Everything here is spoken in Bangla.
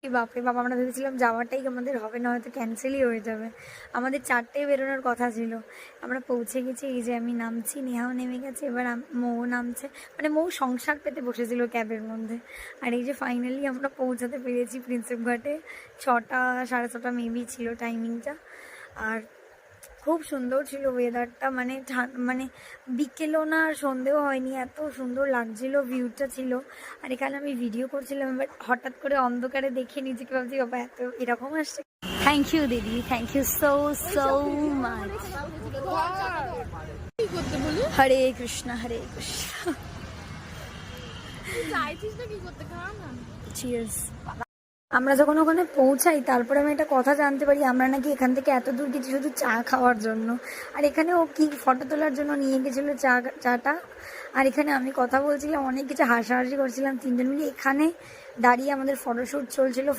বাপরে বাপ, আমরা ভেবেছিলাম যাওয়াটাই আমাদের হবে না, হয়তো ক্যান্সেলই হয়ে যাবে। আমাদের 4টেয় বেরোনোর কথা ছিল। আমরা পৌঁছে গেছি, এই যে আমি নামছি, নেহাও নেমে গেছে, এবার মৌ নামছে। মানে মৌ সংসার পেতে বসেছিল ক্যাবের মধ্যে। আর এই যে ফাইনালি আমরা পৌঁছাতে পেরেছি প্রিন্সেপ ঘাটে। 6টা 6:30 মেবি ছিল টাইমিংটা। আর খুব সুন্দর ছিল ওয়েদারটা, মানে মানে বিকেলও না আর সন্ধেও হয়নি, এত সুন্দর লাগছিল, ভিউটা ছিল। আর এখানে আমি ভিডিও করছিলাম, এবার হঠাৎ করে অন্ধকারে দেখে নিজেকে ভাবছি বাবা এত এরকম আসছে। থ্যাংক ইউ দিদি, thank you so so much. Hare Krishna Hare Krishna. Cheers. আমরা যখন ওখানে পৌঁছাই তারপরে আমি একটা কথা জানতে পারি, আমরা নাকি এখান থেকে এত দূর গেছি শুধু চা খাওয়ার জন্য। আর এখানে ও কি ফটো তোলার জন্য নিয়ে গেছিলো চাটা। আর এখানে আমি কথা বলছিলাম, অনেক কিছু হাসাহাসি করছিলাম, 3জন মিলে এখানে দাঁড়িয়ে আমাদের ফটোশ্যুট চলছিল।